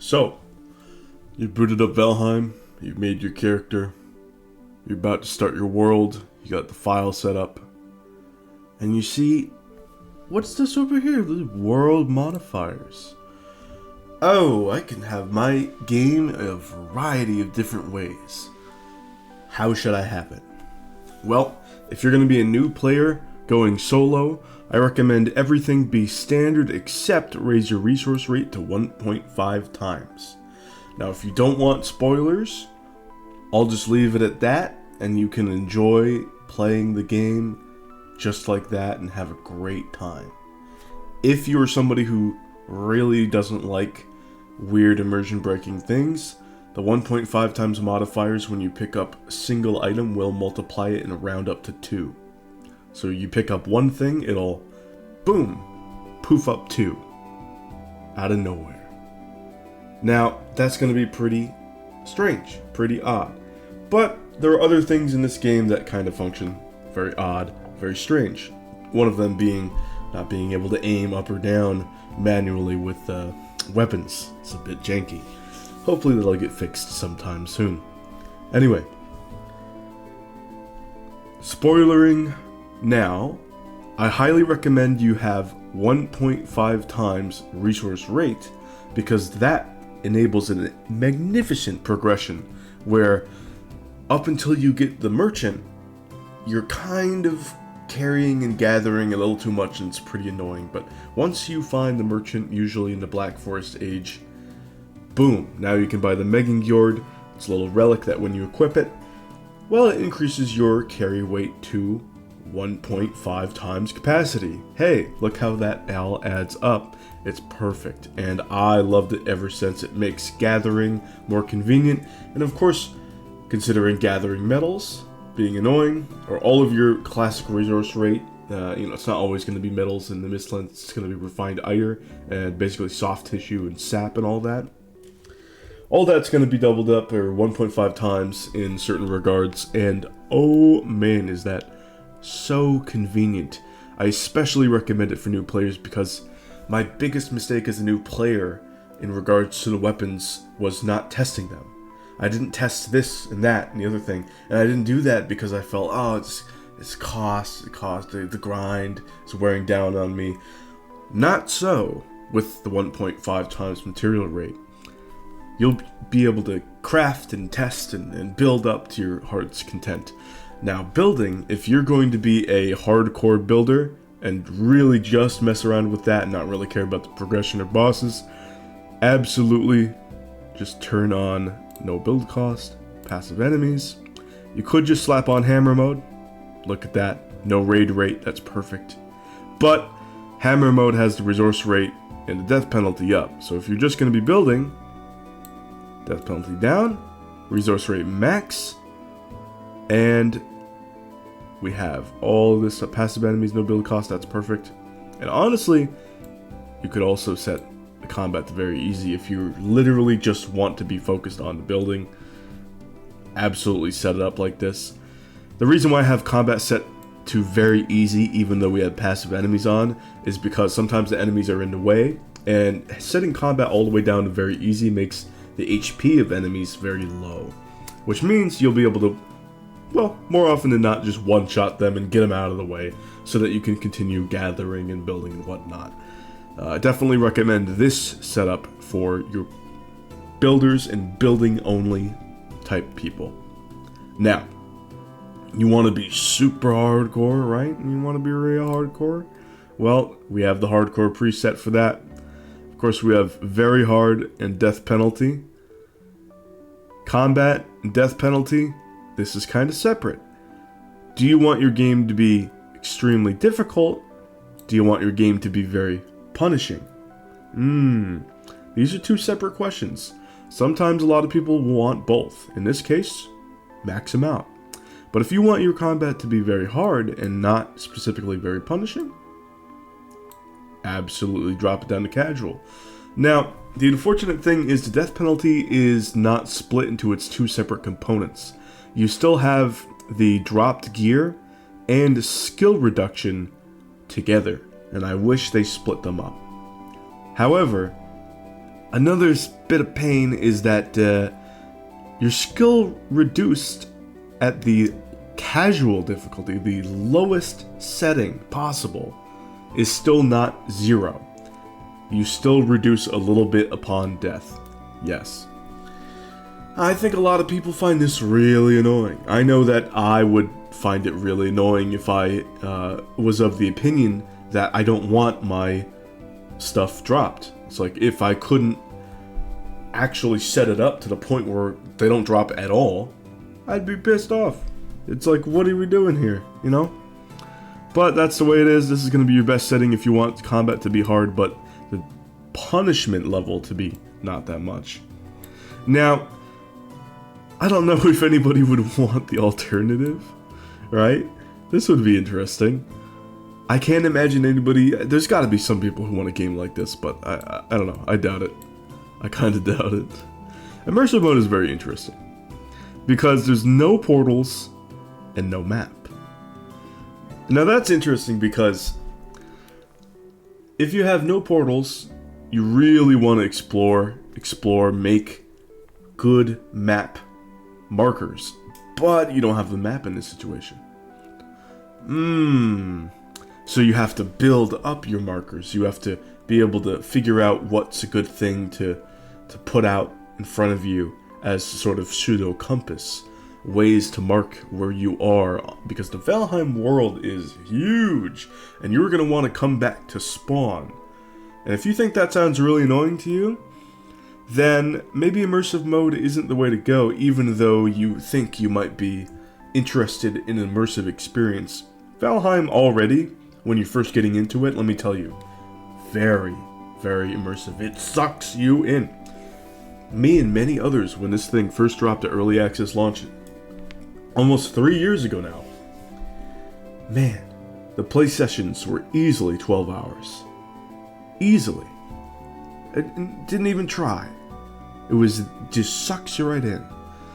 So, you booted up Valheim, you've made your character, you're about to start your world, you got the file set up, and you see, what's this over here? The world modifiers. Oh, I can have my game a variety of different ways. How should I have it? Well, if you're going to be a new player going solo, I recommend everything be standard except raise your resource rate to 1.5 times. Now, if you don't want spoilers, I'll just leave it at that, and you can enjoy playing the game just like that and have a great time. If you're somebody who really doesn't like weird immersion breaking things, the 1.5 times modifiers when you pick up a single item will multiply it and round up to 2. So you pick up one thing, it'll, boom, poof up 2. Out of nowhere. Now, that's going to be pretty strange, pretty odd. But there are other things in this game that kind of function very odd, very strange. One of them being not being able to aim up or down manually with weapons. It's a bit janky. Hopefully that'll get fixed sometime soon. Anyway, spoilering now, I highly recommend you have 1.5 times resource rate because that enables a magnificent progression where up until you get the merchant, you're kind of carrying and gathering a little too much and it's pretty annoying. But once you find the merchant, usually in the Black Forest age, boom, now you can buy the Megingjord. It's a little relic that when you equip it, well, it increases your carry weight to 1.5 times capacity. Hey, look how that all adds up. It's perfect, and I loved it ever since. It makes gathering more convenient, and of course, considering gathering metals being annoying, or all of your classic resource rate, it's not always going to be metals in the Mistlands. It's going to be refined iron and basically soft tissue and sap and all that. All that's going to be doubled up, or 1.5 times in certain regards, and oh man, is that so convenient. I especially recommend it for new players because my biggest mistake as a new player in regards to the weapons was not testing them. I didn't test this and that and the other thing, and I didn't do that because I felt, it's cost, the grind is wearing down on me. Not so with the 1.5 times material rate. You'll be able to craft and test and build up to your heart's content. Now, building, if you're going to be a hardcore builder and really just mess around with that and not really care about the progression or bosses, absolutely just turn on no build cost, passive enemies. You could just slap on hammer mode. Look at that. No raid rate, that's perfect. But hammer mode has the resource rate and the death penalty up. So if you're just going to be building, death penalty down, resource rate max, and we have all this passive enemies, no build cost, that's perfect. And honestly, you could also set the combat to very easy if you literally just want to be focused on the building. Absolutely set it up like this. The reason why I have combat set to very easy, even though we have passive enemies on, is because sometimes the enemies are in the way, and setting combat all the way down to very easy makes the HP of enemies very low, which means you'll be able to, well, more often than not, just one-shot them and get them out of the way so that you can continue gathering and building and whatnot. I definitely recommend this setup for your builders and building-only type people. Now, you want to be super hardcore, right? You want to be real hardcore? Well, we have the hardcore preset for that. Of course, we have very hard and death penalty. Combat and death penalty, this is kind of separate. Do you want your game to be extremely difficult? Do you want your game to be very punishing? These are two separate questions. Sometimes a lot of people want both. In this case, max them out. But if you want your combat to be very hard and not specifically very punishing, absolutely drop it down to casual. Now, the unfortunate thing is the death penalty is not split into its two separate components. You still have the dropped gear and skill reduction together, and I wish they split them up. However, Another bit of pain is that your skill reduced at the casual difficulty, the lowest setting possible, is still not 0. You still reduce a little bit upon death. Yes. I think a lot of people find this really annoying. I know that I would find it really annoying if I was of the opinion that I don't want my stuff dropped. It's like, if I couldn't actually set it up to the point where they don't drop at all, I'd be pissed off. It's like, what are we doing here, you know? But that's the way it is. This is going to be your best setting if you want combat to be hard, but the punishment level to be not that much. Now, I don't know if anybody would want the alternative, right? This would be interesting. I can't imagine anybody... There's got to be some people who want a game like this, but I don't know. I doubt it. I kind of doubt it. Immersive mode is very interesting, because there's no portals and no map. Now that's interesting because if you have no portals, you really want to explore, make good map markers, but you don't have the map in this situation. So you have to build up your markers. You have to be able to figure out what's a good thing to put out in front of you as sort of pseudo compass, ways to mark where you are, because the Valheim world is huge and you're going to want to come back to spawn. And if you think that sounds really annoying to you, then maybe immersive mode isn't the way to go, even though you think you might be interested in an immersive experience. Valheim already, when you're first getting into it, let me tell you, very, very immersive. It sucks you in. Me and many others, when this thing first dropped to early access launch, almost 3 years ago now, man, the play sessions were easily 12 hours. Easily. I didn't even try. It was just sucks you right in.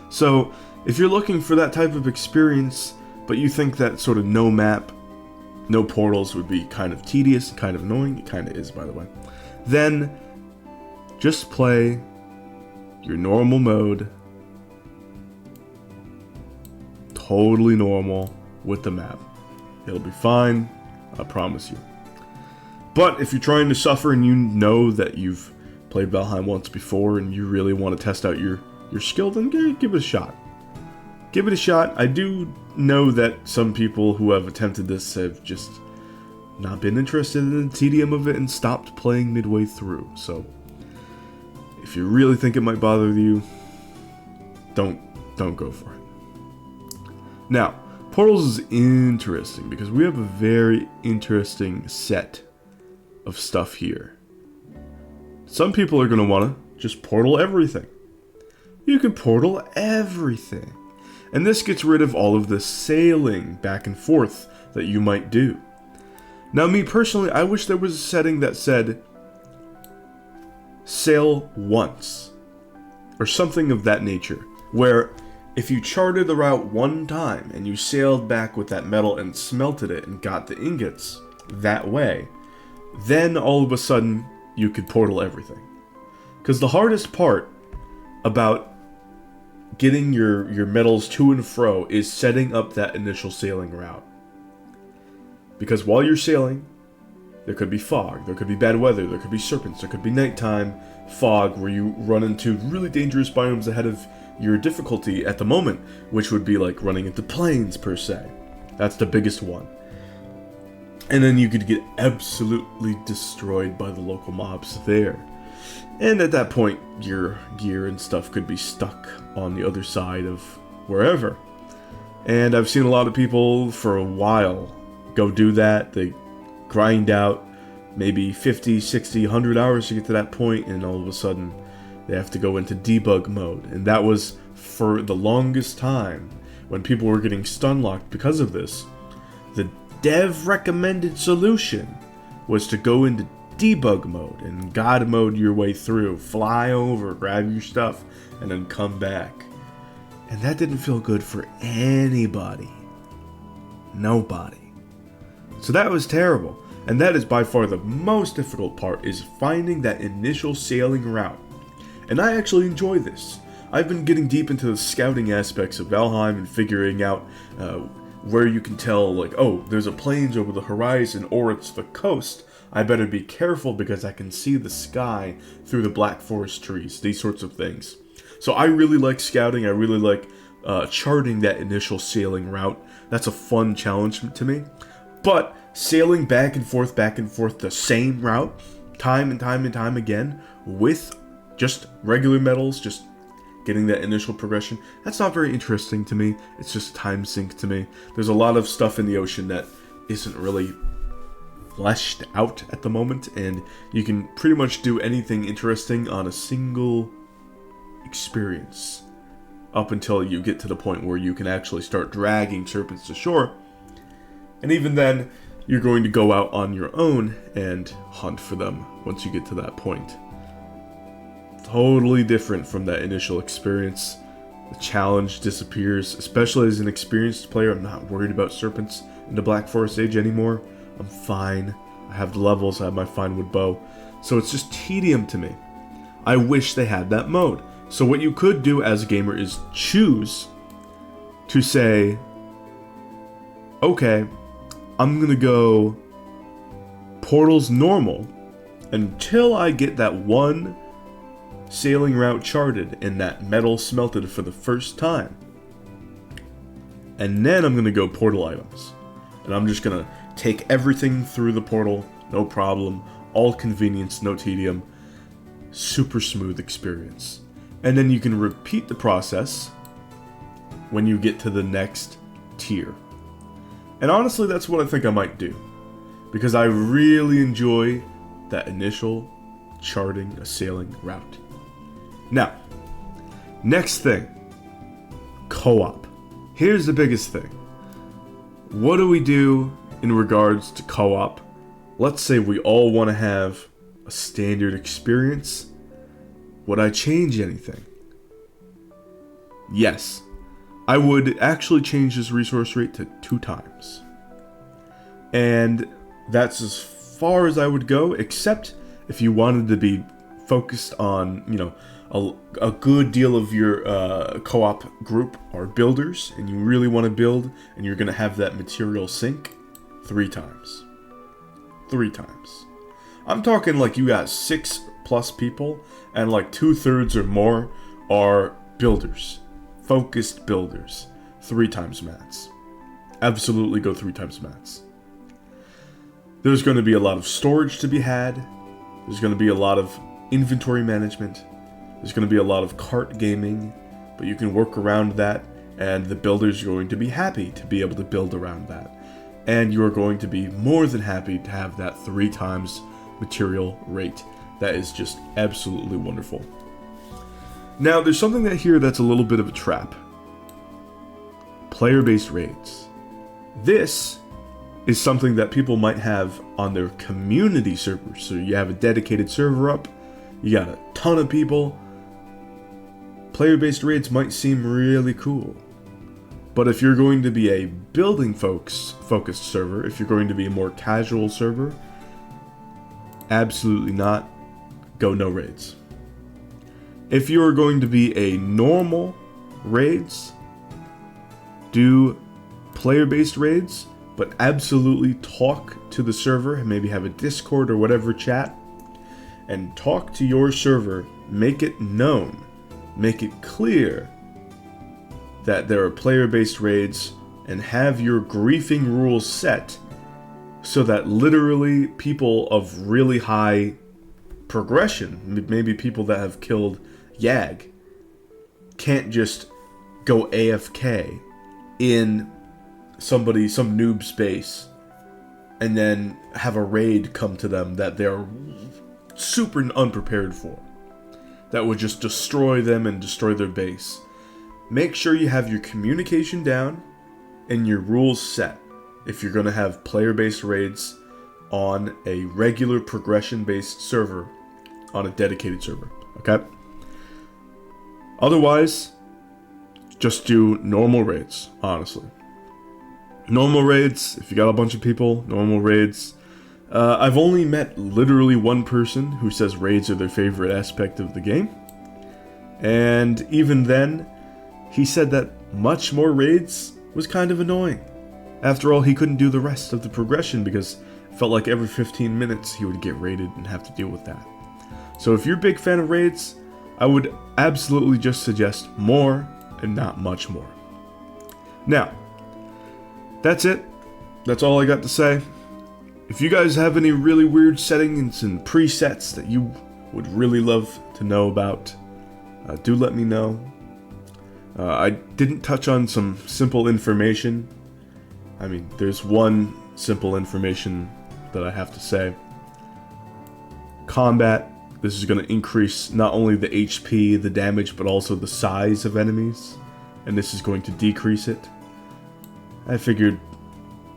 So, if you're looking for that type of experience, but you think that sort of no map, no portals would be kind of tedious and kind of annoying, it kind of is, by the way, then just play your normal mode, totally normal, with the map. It'll be fine, I promise you. But if you're trying to suffer and you know that you've played Valheim once before and you really want to test out your skill, then give it a shot. Give it a shot. I do know that some people who have attempted this have just not been interested in the tedium of it and stopped playing midway through. So, if you really think it might bother you, don't go for it. Now, Portals is interesting because we have a very interesting set of stuff here. Some people are going to want to just portal everything. You can portal everything. And this gets rid of all of the sailing back and forth that you might do. Now, me personally, I wish there was a setting that said sail once, or something of that nature, where if you charted the route one time and you sailed back with that metal and smelted it and got the ingots that way, then all of a sudden you could portal everything. Because the hardest part about getting your metals to and fro is setting up that initial sailing route. Because while you're sailing, there could be fog, there could be bad weather, there could be serpents, there could be nighttime fog where you run into really dangerous biomes ahead of your difficulty at the moment, which would be like running into plains per se. That's the biggest one. And then you could get absolutely destroyed by the local mobs there. And at that point, your gear and stuff could be stuck on the other side of wherever. And I've seen a lot of people for a while go do that. They grind out maybe 50, 60, 100 hours to get to that point, and all of a sudden they have to go into debug mode. And that was for the longest time when people were getting stun locked because of this. The dev recommended solution was to go into debug mode and god mode your way through, fly over, grab your stuff, and then come back. And that didn't feel good for anybody. Nobody. So that was terrible. And that is by far the most difficult part, is finding that initial sailing route. and I actually enjoy this. I've been getting deep into the scouting aspects of Valheim and figuring out where you can tell, like, oh, there's a plains over the horizon, or it's the coast. I better be careful because I can see the sky through the black forest trees, these sorts of things. So I really like scouting. I really like charting that initial sailing route. That's a fun challenge to me. But sailing back and forth the same route, time and time again, with just regular metals, just getting that initial progression, that's not very interesting to me. It's just time sink to me. There's a lot of stuff in the ocean that isn't really fleshed out at the moment, and you can pretty much do anything interesting on a single experience up until you get to the point where you can actually start dragging serpents to shore. And even then, you're going to go out on your own and hunt for them once you get to that point. Totally different from that initial experience. The challenge disappears, especially as an experienced player. I'm not worried about serpents in the Black Forest Age anymore. I'm fine. I have the levels, I have my fine wood bow. So it's just tedium to me. I wish they had that mode. So what you could do as a gamer is choose to say, okay, I'm gonna go Portals normal until I get that one sailing route charted and that metal smelted for the first time. And then I'm gonna go portal items. And I'm just gonna take everything through the portal, no problem, all convenience, no tedium, super smooth experience. And then you can repeat the process when you get to the next tier. And honestly, that's what I think I might do, because I really enjoy that initial charting a sailing route. Now, next thing, co-op. Here's the biggest thing. What do we do in regards to co-op? Let's say we all want to have a standard experience. Would I change anything? Yes. I would actually change this resource rate to 2 times. And that's as far as I would go, except if you wanted to be focused on, you know, a good deal of your co-op group are builders, and you really want to build, and you're going to have that material sink, 3 times. 3 times. I'm talking like you got 6+ people, and like 2/3 or more are builders. Focused builders. 3 times mats. Absolutely go 3 times mats. There's going to be a lot of storage to be had. There's going to be a lot of inventory management. There's going to be a lot of cart gaming, but you can work around that, and the builders are going to be happy to be able to build around that. And you are going to be more than happy to have that 3 times material rate. That is just absolutely wonderful. Now, there's something here that's a little bit of a trap. Player-based raids. This is something that people might have on their community servers. So you have a dedicated server up, you got a ton of people. Player-based raids might seem really cool. But if you're going to be a building focused server, if you're going to be a more casual server, absolutely not. Go no raids. If you are going to be a normal raids, do player-based raids, but absolutely talk to the server, and maybe have a Discord or whatever chat, and talk to your server, make it known, make it clear that there are player-based raids, and have your griefing rules set so that literally people of really high progression, maybe people that have killed Yag, can't just go AFK in some noob's base and then have a raid come to them that they're super unprepared for. That would just destroy them and destroy their base. Make sure you have your communication down and your rules set if you're going to have player-based raids on a regular progression-based server on a dedicated server, okay? Otherwise, just do normal raids, honestly. Normal raids, if you got a bunch of people, normal raids. I've only met literally one person who says raids are their favorite aspect of the game. And even then, he said that much more raids was kind of annoying. After all, he couldn't do the rest of the progression because it felt like every 15 minutes he would get raided and have to deal with that. So if you're a big fan of raids, I would absolutely just suggest more and not much more. Now, that's it. That's all I got to say. If you guys have any really weird settings and presets that you would really love to know about, do let me know. I didn't touch on some simple information. I mean, there's one simple information that I have to say. Combat. This is going to increase not only the HP, the damage, but also the size of enemies. And this is going to decrease it. I figured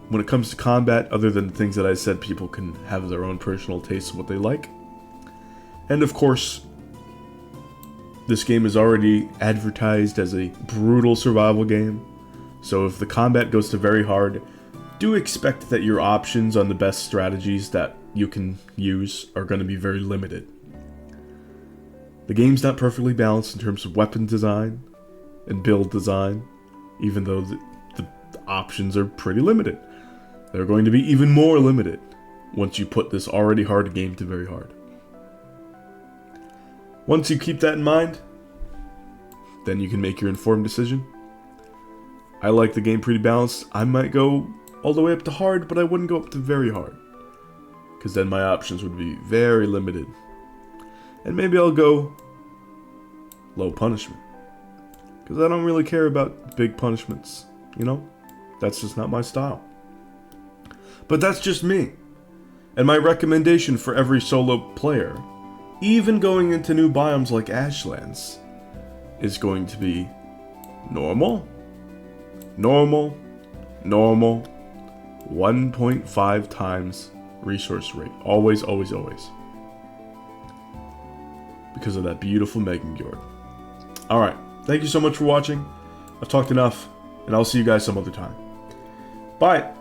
when it comes to combat, other than things that I said, people can have their own personal taste of what they like. And of course, this game is already advertised as a brutal survival game. So if the combat goes to very hard, do expect that your options on the best strategies that you can use are going to be very limited. The game's not perfectly balanced in terms of weapon design and build design, even though the options are pretty limited. They're going to be even more limited once you put this already hard game to very hard. Once you keep that in mind, then you can make your informed decision. I like the game pretty balanced. I might go all the way up to hard, but I wouldn't go up to very hard, because then my options would be very limited. And maybe I'll go low punishment, because I don't really care about big punishments, you know? That's just not my style. But that's just me. And my recommendation for every solo player, even going into new biomes like Ashlands, is going to be normal, normal, normal, 1.5 times resource rate. Always, always, always. Because of that beautiful Megangjord. Alright, thank you so much for watching. I've talked enough, and I'll see you guys some other time. Bye!